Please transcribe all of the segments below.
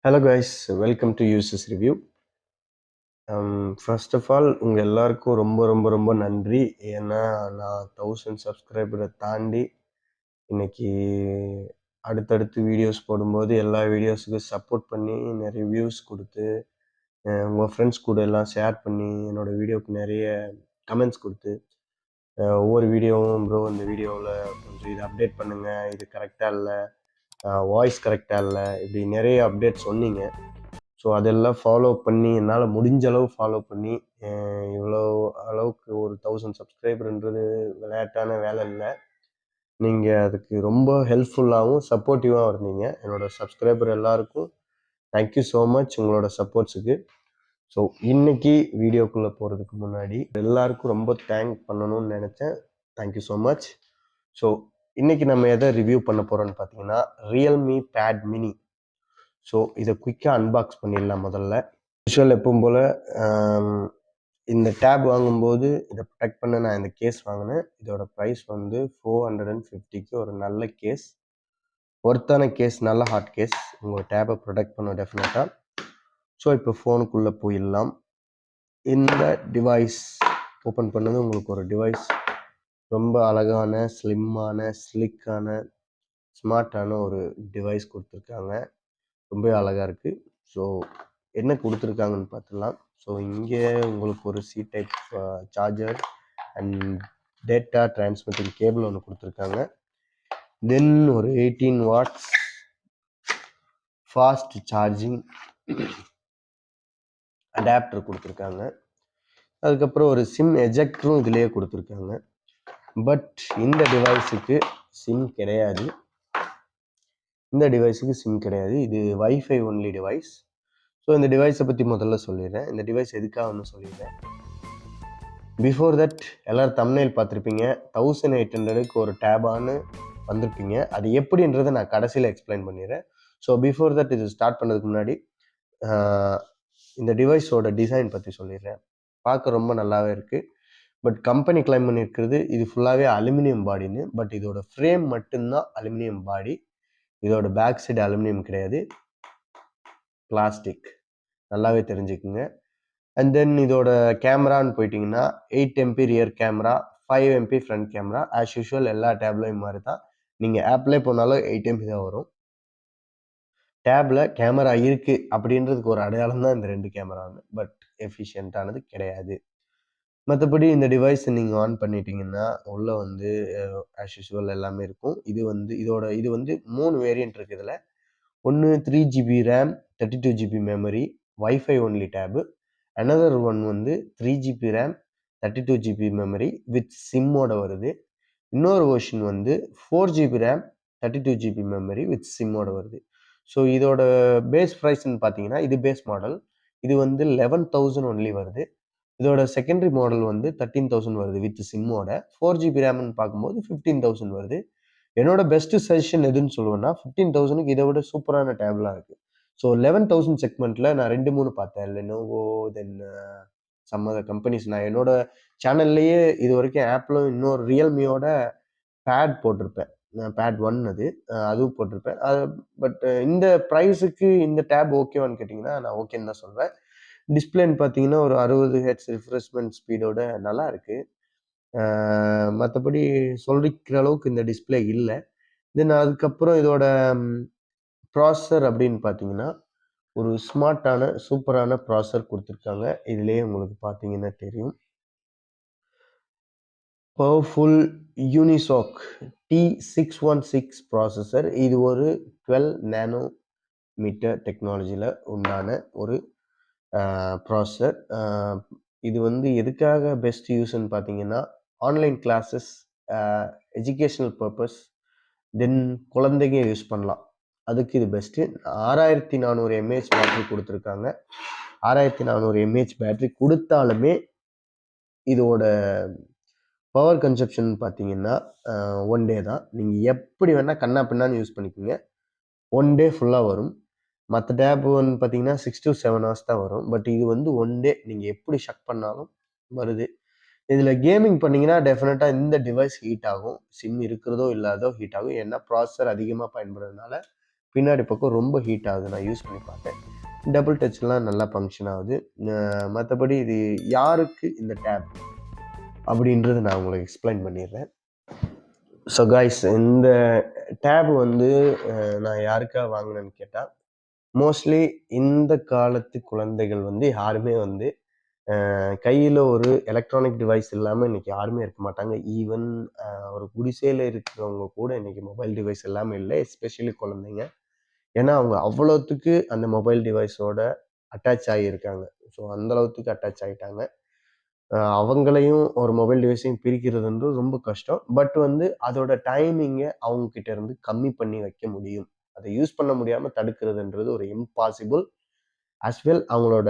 Hello guys, welcome to uses review. First of all உங்கள் எல்லாருக்கும் ரொம்ப ரொம்ப ரொம்ப நன்றி. ஏன்னா நான் 1000 சப்ஸ்கிரைபரை தாண்டி இன்னைக்கு அடுத்தடுத்து வீடியோஸ் போடும்போது எல்லா வீடியோஸுக்கும் சப்போர்ட் பண்ணி நிறைய வியூஸ் கொடுத்து உங்கள் ஃப்ரெண்ட்ஸ் கூட எல்லாம் ஷேர் பண்ணி என்னோடய வீடியோவுக்கு நிறைய கமெண்ட்ஸ் கொடுத்து ஒவ்வொரு வீடியோவும் ப்ரோ இந்த வீடியோவில் கொஞ்சம் இது அப்டேட் பண்ணுங்கள், இது கரெக்டாக இல்லை, வாய்ஸ் கரெக்டாக இல்லை, இப்படி நிறைய அப்டேட் சொன்னீங்க. ஸோ அதெல்லாம் ஃபாலோ பண்ணி என்னால் முடிஞ்ச அளவு ஃபாலோ பண்ணி இவ்வளோ அளவுக்கு ஒரு 1000 சப்ஸ்கிரைபர்ன்றது விளையாட்டான வேலை இல்லை. நீங்கள் அதுக்கு ரொம்ப ஹெல்ப்ஃபுல்லாகவும் சப்போர்ட்டிவாகவும் இருந்தீங்க. என்னோடய சப்ஸ்கிரைபர் எல்லாருக்கும் தேங்க்யூ ஸோ மச் உங்களோட சப்போர்ட்ஸுக்கு. ஸோ இன்னைக்கு வீடியோக்குள்ளே போகிறதுக்கு முன்னாடி எல்லாருக்கும் ரொம்ப தேங்க் பண்ணணும்னு நினச்சேன். Thank you so much. ஸோ இன்னைக்கு நம்ம எதை ரிவ்யூ பண்ண போகிறோன்னு பார்த்தீங்கன்னா ரியல்மி பேட் மினி. ஸோ இதை குயிக்காக அன்பாக்ஸ் பண்ணிடலாம். முதல்ல யூஷுவல் எப்பவும் போல் இந்த டேப் வாங்கும்போது இதை ப்ரொடெக்ட் பண்ண நான் இந்த கேஸ் வாங்கினேன். இதோட ப்ரைஸ் வந்து 450க்கு ஒரு நல்ல கேஸ், ஒர்த்தான கேஸ், நல்ல ஹாட் கேஸ், உங்கள் டேப்பை ப்ரொடெக்ட் பண்ண டெஃபினட்டாக. ஸோ இப்போ ஃபோனுக்குள்ளே போயிடலாம். இந்த டிவைஸ் ஓப்பன் பண்ணது உங்களுக்கு ஒரு டிவைஸ் ரொம்ப அழகான, ஸ்லிம்மான, ஸ்லிக்கான, ஸ்மார்ட்டான ஒரு டிவைஸ் கொடுத்துருக்காங்க. ரொம்ப அழகாக இருக்குது. ஸோ என்ன கொடுத்துருக்காங்கன்னு பார்த்துடலாம். ஸோ இங்கே உங்களுக்கு ஒரு C type charger and data transmitting cable ஒன்று கொடுத்துருக்காங்க. தென் ஒரு 18 வாட்ஸ் ஃபாஸ்ட் சார்ஜிங் அடாப்டர் கொடுத்துருக்காங்க. அதுக்கப்புறம் ஒரு சிம் எஜெக்டரும் இதிலேயே கொடுத்துருக்காங்க. பட் இந்த டிவைஸுக்கு சிம் கிடையாது. இது வைஃபை ஒன்லி டிவைஸ். ஸோ இந்த டிவைஸை பற்றி முதல்ல சொல்லிடுறேன். இந்த டிவைஸ் எதுக்காக ஒன்று சொல்லிடுறேன். பிஃபோர் தட் எல்லோரும் தம்ப்நெயில் பார்த்துருப்பீங்க. 1800க்கு ஒரு டேபான்னு வந்திருப்பீங்க. அது எப்படின்றத நான் கடைசியில் எக்ஸ்பிளைன் பண்ணிடுறேன். ஸோ பிஃபோர் தட் இது ஸ்டார்ட் பண்ணதுக்கு முன்னாடி இந்த டிவைஸோட டிசைன் பற்றி சொல்லிடுறேன். பார்க்க ரொம்ப நல்லாவே இருக்குது. பட் கம்பெனி கிளைம் பண்ணியிருக்கிறது இது ஃபுல்லாகவே அலுமினியம் பாடின்னு. பட் இதோட ஃப்ரேம் மட்டும்தான் அலுமினியம் பாடி. இதோட பேக் சைடு அலுமினியம் கிடையாது, பிளாஸ்டிக். நல்லாவே தெரிஞ்சுக்குங்க. அண்ட் தென் இதோட கேமரான்னு போயிட்டிங்கன்னா 8 MP rear camera, 5 MP front camera. As usual எல்லா டேப்லையும் மாதிரி தான். நீங்கள் ஆப்லேயே போனாலும் 8 MP தான் வரும். டேப்பில் கேமரா இருக்குது அப்படின்றதுக்கு ஒரு அடையாளம் தான் இந்த 2 கேமராவுமே. பட் எஃபிஷியண்ட்டானது கிடையாது. மற்றபடி இந்த டிவைஸ் நீங்கள் ஆன் பண்ணிட்டீங்கன்னா உள்ளே வந்து ஆஸ் யூஷுவல் எல்லாமே இருக்கும். இது வந்து 3 வேரியன்ட் இருக்குது இதில். ஒன்று 3GB RAM, 32GB memory, wifi only tab. Another one வந்து 3GB RAM, 32GB memory with சிம்மோட வருது. இன்னொரு வெர்ஷன் வந்து 4GB RAM, 32GB memory with சிம்மோட வருது. ஸோ இதோட பேஸ் ப்ரைஸ்ன்னு பார்த்தீங்கன்னா இது பேஸ் மாடல். இது வந்து 11,000 ஒன்லி வருது. இதோட செகண்டரி மாடல் வந்து 13,000 வருது வித் சிம்மோட. 4GB ரேம்னு பார்க்கும்போது 15,000 வருது. என்னோட பெஸ்ட் சஜஷன் எதுன்னு சொல்லுவேன்னா 15,000க்கு இதை விட சூப்பரான டேப்லாம் இருக்குது. ஸோ 11,000 செக்மெண்ட்டில் நான் 2-3 பார்த்தேன். Lenovo, then some other companies. நான் என்னோட சேனல்லையே இது வரைக்கும் ஆப்பில் இன்னொரு ரியல்மியோட பேட் போட்டிருப்பேன். பேட் 1 அதுவும் போட்டிருப்பேன். பட் இந்த ப்ரைஸுக்கு இந்த டேப் ஓகேவான்னு கேட்டிங்கன்னா நான் ஓகேன்னு தான் சொல்வேன். டிஸ்பிளேன்னு பார்த்தீங்கன்னா ஒரு 60 ஹெர்ட்ஸ் ரிஃப்ரெஷ்மெண்ட் ஸ்பீடோட நல்லா இருக்குது. மற்றபடி சொல்லிக்கிற அளவுக்கு இந்த டிஸ்பிளே இல்லை. தென் அதுக்கப்புறம் இதோட ப்ராசஸர் அப்படின்னு பார்த்தீங்கன்னா ஒரு ஸ்மார்ட்டான சூப்பரான ப்ராசஸர் கொடுத்துருக்காங்க. இதுலேயே உங்களுக்கு பார்த்தீங்கன்னா தெரியும். Powerful Unisoc T616 processor. இது ஒரு 12 நேனோ மீட்டர் டெக்னாலஜியில் உண்டான ஒரு ப்ராசஸர். இது வந்து எதுக்காக பெஸ்ட் யூஸ்ன்னு பார்த்தீங்கன்னா ஆன்லைன் கிளாஸஸ், எஜுகேஷ்னல் பர்பஸ், தென் குழந்தைங்க யூஸ் பண்ணலாம். அதுக்கு இது பெஸ்ட்டு. 6400 mAh பேட்ரி கொடுத்துருக்காங்க. 6400 mAh பேட்ரி கொடுத்தாலுமே இதோட பவர் கன்சப்ஷன் பார்த்தீங்கன்னா 1 டே தான். நீங்கள் எப்படி வேணால் கண்ணா பின்னான்னு யூஸ் பண்ணிக்கோங்க, 1 டே ஃபுல்லாக வரும். மற்ற டேப் வந்து பார்த்தீங்கன்னா 6 to 7 hours தான் வரும். பட் இது வந்து 1 டே நீங்கள் எப்படி ஷக் பண்ணாலும் வருது. இதில் கேமிங் பண்ணிங்கன்னா டெஃபினட்டாக இந்த டிவைஸ் ஹீட் ஆகும். சிம் இருக்கிறதோ இல்லாதோ ஹீட் ஆகும். ஏன்னா ப்ராசஸர் அதிகமாக பயன்படுறதுனால பின்னாடி பக்கம் ரொம்ப ஹீட் ஆகுது. நான் யூஸ் பண்ணி பார்த்தேன். டபுள் டச்லாம் நல்லா ஃபங்க்ஷன் ஆகுது. மற்றபடி இது யாருக்கு இந்த டேப் அப்படின்றது நான் உங்களுக்கு எக்ஸ்பிளைன் பண்ணிடுறேன். ஸோ காய்ஸ், இந்த டேப் வந்து நான் யாருக்காக வாங்கினேன்னு கேட்டால், மோஸ்ட்லி இந்த காலத்து குழந்தைகள் வந்து யாருமே வந்து கையில் ஒரு எலக்ட்ரானிக் டிவைஸ் இல்லாமல் இன்றைக்கி யாருமே இருக்க மாட்டாங்க. ஈவன் ஒரு குடிசையில் இருக்கிறவங்க கூட இன்றைக்கி மொபைல் டிவைஸ் இல்லாமல் இல்லை, எஸ்பெஷலி குழந்தைங்க. ஏன்னா அவங்க அவ்வளோத்துக்கு அந்த மொபைல் டிவைஸோட அட்டாச் ஆகியிருக்காங்க. ஸோ அந்தளவுக்கு அட்டாச் ஆகிட்டாங்க. அவங்களையும் ஒரு மொபைல் டிவைஸையும் பிரிக்கிறதுன்றது ரொம்ப கஷ்டம். பட் வந்து அதோட டைமிங்கை அவங்கக்கிட்ட இருந்து கம்மி பண்ணி வைக்க முடியும். அதை யூஸ் பண்ண முடியாமல் தடுக்கிறதுன்றது ஒரு இம்பாசிபிள். ஆஸ் வெல் அவங்களோட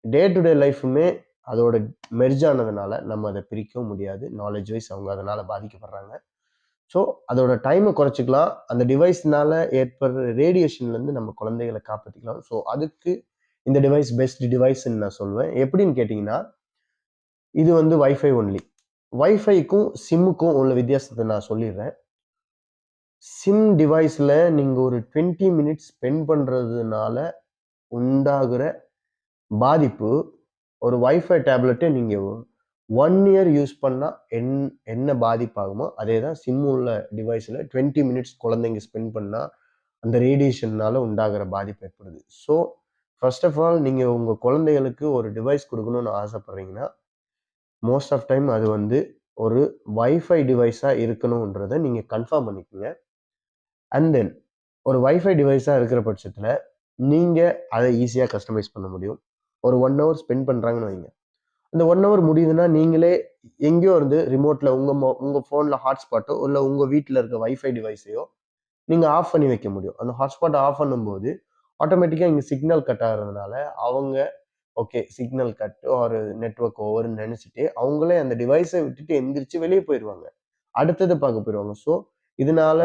டே டு டே லைஃபுமே அதோட மெர்ஜ் ஆனதுனால நம்ம அதை பிரிக்கவும் முடியாது. நாலேஜ் வைஸ் அவங்க அதனால் பாதிக்கப்படுறாங்க. ஸோ அதோட டைமை குறைச்சிக்கலாம். அந்த டிவைஸ்னால ஏற்படுற ரேடியேஷன்லேருந்து நம்ம குழந்தைகளை காப்பாற்றிக்கலாம். ஸோ அதுக்கு இந்த டிவைஸ் பெஸ்ட் டிவைஸ்ன்னு நான் சொல்லுவேன். எப்படின்னு கேட்டிங்கன்னா, இது வந்து வைஃபை ஒன்லி. வைஃபைக்கும் சிம்முக்கும் உள்ள வித்தியாசத்தை நான் சொல்லிடுறேன். சிம் டிவைஸில் நீங்கள் ஒரு 20 மினிட்ஸ் ஸ்பெண்ட் பண்ணுறதுனால உண்டாகிற பாதிப்பு, ஒரு வைஃபை டேப்லெட்டை நீங்கள் 1 இயர் யூஸ் பண்ணால் என்ன பாதிப்பாகுமோ அதே தான் சிம் உள்ள டிவைஸில் 20 மினிட்ஸ் குழந்தைங்க ஸ்பெண்ட் பண்ணால் அந்த ரேடியேஷன்னால உண்டாகிற பாதிப்பு ஏற்படுது. ஸோ ஃபர்ஸ்ட் ஆஃப் ஆல், நீங்கள் உங்கள் குழந்தைகளுக்கு ஒரு டிவைஸ் கொடுக்கணும்னு ஆசைப்படுறீங்கன்னா, மோஸ்ட் ஆஃப் டைம் அது வந்து ஒரு வைஃபை டிவைஸாக இருக்கணுன்றதை நீங்கள் கன்ஃபார்ம் பண்ணிக்கோங்க. அண்ட் தென் ஒரு வைஃபை டிவைஸாக இருக்கிற பட்சத்தில் நீங்கள் அதை ஈஸியாக கஸ்டமைஸ் பண்ண முடியும். ஒரு 1 ஹவர் ஸ்பெண்ட் பண்ணுறாங்கன்னு வைங்க. அந்த 1 ஹவர் முடியுதுன்னா, நீங்களே எங்கேயோ இருந்து ரிமோட்டில் உங்கள் ஃபோனில் ஹாட்ஸ்பாட்டோ இல்லை உங்கள் வீட்டில் இருக்க வைஃபை டிவைஸையோ நீங்கள் ஆஃப் பண்ணி வைக்க முடியும். அந்த ஹாட்ஸ்பாட்டை ஆஃப் பண்ணும்போது ஆட்டோமேட்டிக்காக இங்கே சிக்னல் கட் ஆகிறதுனால அவங்க ஓகே சிக்னல் கட் ஒரு நெட்வொர்க் ஓவர்ன்னு நினச்சிட்டு அவங்களே அந்த டிவைஸை விட்டுட்டு எந்திரிச்சு வெளியே போயிடுவாங்க. அடுத்தது பார்க்க போயிடுவாங்க. ஸோ இதனால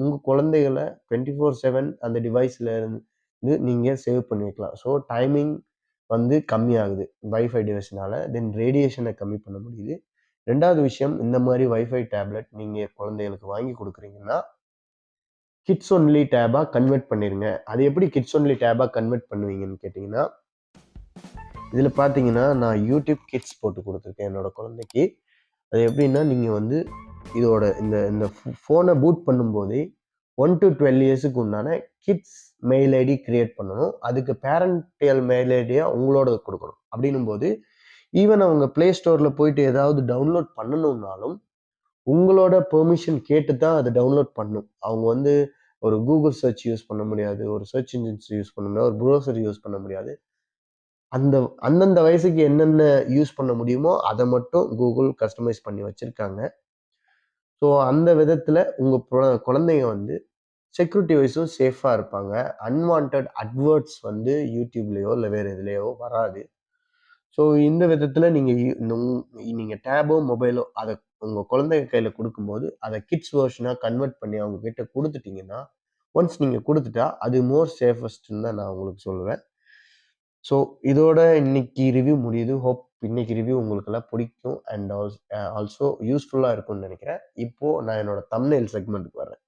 உங்கள் குழந்தைகளை 24/7 அந்த டிவைஸில் இருந்து நீங்கள் சேவ் பண்ணி வைக்கலாம். ஸோ டைமிங் வந்து கம்மியாகுது வைஃபை டிவைஸ்னால. தென் ரேடியேஷனை கம்மி பண்ண முடியுது. 2வது விஷயம், இந்த மாதிரி வைஃபை டேப்லெட் நீங்கள் குழந்தைகளுக்கு வாங்கி கொடுக்குறீங்கன்னா, கிட்ஸ் ஒன்லி டேபாக கன்வெர்ட் பண்ணிடுங்க. அது எப்படி கிட்ஸ் ஒன்லி டேபாக கன்வெர்ட் பண்ணுவீங்கன்னு கேட்டிங்கன்னா, இதில் பார்த்தீங்கன்னா நான் யூடியூப் கிட்ஸ் போட்டு கொடுத்துருக்கேன் என்னோட குழந்தைக்கு. அது எப்படின்னா, நீங்கள் வந்து இதோட இந்த இந்த ஃபோனை பூட் பண்ணும்போதே 1 to 12 இயர்ஸுக்கு உண்டான கிட்ஸ் மெயில் ஐடி கிரியேட் பண்ணணும். அதுக்கு பேரண்டியல் மெயில் ஐடியா உங்களோட கொடுக்கணும். அப்படின்னும் போது ஈவன் அவங்க பிளே ஸ்டோரில் போயிட்டு ஏதாவது டவுன்லோட் பண்ணணும்னாலும் உங்களோட பெர்மிஷன் கேட்டு தான் அதை டவுன்லோட் பண்ணும். அவங்க வந்து ஒரு கூகுள் சர்ச் யூஸ் பண்ண முடியாது, ஒரு சர்ச் இன்ஜின்ஸ் யூஸ் பண்ண முடியாது, ஒரு ப்ரௌசர் யூஸ் பண்ண முடியாது. அந்தந்த வயசுக்கு என்னென்ன யூஸ் பண்ண முடியுமோ அதை மட்டும் கூகுள் கஸ்டமைஸ் பண்ணி வச்சிருக்காங்க. ஸோ அந்த விதத்தில் உங்கள் குழந்தைங்க வந்து செக்யூரிட்டி வைஸும் சேஃபாக இருப்பாங்க. அன்வான்ட் அட்வர்ட்ஸ் வந்து யூடியூப்லேயோ இல்லை வேறு எதுலேயோ வராது. ஸோ இந்த விதத்தில் நீங்கள் டேபோ மொபைலோ அதை உங்கள் குழந்தைங்க கையில் கொடுக்கும்போது அதை கிட்ஸ் வெர்ஷனாக கன்வெர்ட் பண்ணி அவங்க கிட்ட கொடுத்துட்டிங்கன்னா, ஒன்ஸ் நீங்கள் கொடுத்துட்டா அது மோர் சேஃபஸ்ட்ன்னு தான் நான் உங்களுக்கு சொல்லுவேன். ஸோ இதோட இன்னைக்கு ரிவ்யூ முடியுது. ஹோப் இன்னைக்கு ரிவ்யூ உங்களுக்கெல்லாம் பிடிக்கும் அண்ட் ஆல்சோ யூஸ்ஃபுல்லாக இருக்கும்னு நினைக்கிறேன். இப்போது நான் என்னோட தம்ப்நெயில் செக்மெண்ட்டுக்கு வரேன்.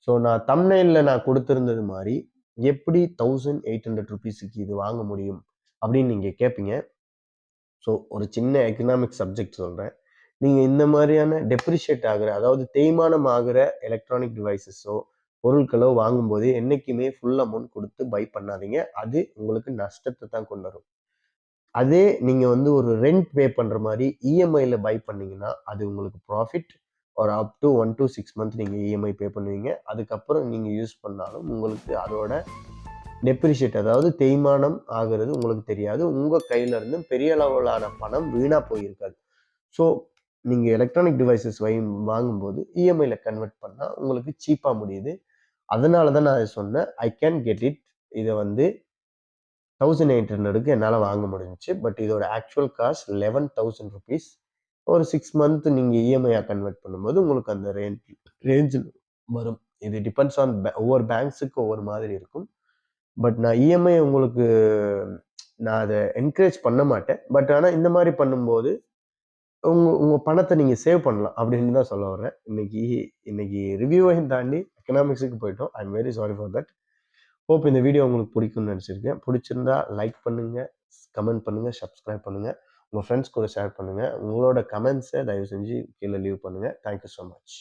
ஸோ நான் தம்ப்நெயிலில் நான் கொடுத்துருந்தது மாதிரி எப்படி 1800 ரூபீஸுக்கு இது வாங்க முடியும் அப்படின்னு நீங்கள் கேட்பீங்க. ஸோ ஒரு சின்ன எக்கனாமிக் சப்ஜெக்ட் சொல்கிறேன். நீங்கள் இந்த மாதிரியான டெப்ரிஷியேட் ஆகிற, அதாவது தேய்மானம் ஆகிற எலக்ட்ரானிக் டிவைசஸோ பொருட்களோ வாங்கும்போது என்றைக்குமே ஃபுல் அமௌண்ட் கொடுத்து பை பண்ணாதீங்க. அது உங்களுக்கு நஷ்டத்தை தான் கொண்டு வரும். அதே நீங்கள் வந்து ஒரு ரெண்ட் பே பண்ணுற மாதிரி இஎம்ஐயில் பை பண்ணிங்கன்னா அது உங்களுக்கு ப்ராஃபிட். ஒரு அப் டு 1 to 6 மந்த் நீங்கள் இஎம்ஐ பே பண்ணுவீங்க. அதுக்கப்புறம் நீங்கள் யூஸ் பண்ணாலும் உங்களுக்கு அதோட டெப்ரிஷியேட், அதாவது தேய்மானம் ஆகிறது உங்களுக்கு தெரியாது. உங்கள் கையிலேருந்து பெரிய அளவிலான பணம் வீணாக போயிருக்காது. ஸோ நீங்கள் எலக்ட்ரானிக் டிவைசஸ் வாங்கும்போது இஎம்ஐயில் கன்வெர்ட் பண்ணால் உங்களுக்கு சீப்பாக முடியுது. அதனால தான் நான் சொன்னேன் ஐ கேன் கெட் இட். இதை வந்து 1800க்கு என்னால் வாங்க முடிஞ்சிச்சு. பட் இதோட ஆக்சுவல் காஸ்ட் 11,000 ருபீஸ். ஒரு 6 மந்த் நீங்கள் இஎம்ஐயாக கன்வெர்ட் பண்ணும்போது உங்களுக்கு அந்த ரேஞ்சில் வரும். இது டிபெண்ட்ஸ் ஆன் ஒவ்வொரு பேங்க்ஸுக்கு ஒவ்வொரு மாதிரி இருக்கும். பட் நான் இஎம்ஐ உங்களுக்கு நான் அதை என்கரேஜ் பண்ண மாட்டேன். பட் ஆனால் இந்த மாதிரி பண்ணும்போது உங்கள் பணத்தை நீங்கள் சேவ் பண்ணலாம் அப்படின்னு தான் சொல்ல வரேன். இன்னைக்கு ரிவ்யூவையும் தாண்டி எக்கனாமிக்ஸுக்கு போயிட்டோம். I am very sorry for that. Hope இந்த வீடியோ உங்களுக்கு பிடிக்கும்னு நினச்சிருக்கேன். பிடிச்சிருந்தா லைக் பண்ணுங்க, கமெண்ட் பண்ணுங்க, சப்ஸ்கிரைப் பண்ணுங்க. உங்க ஃப்ரெண்ட்ஸ் கூட ஷேர் பண்ணுங்க. உங்களோட கமெண்ட்ஸை தயவு செஞ்சு கீழே லீவ் பண்ணுங்க. Thank you so much.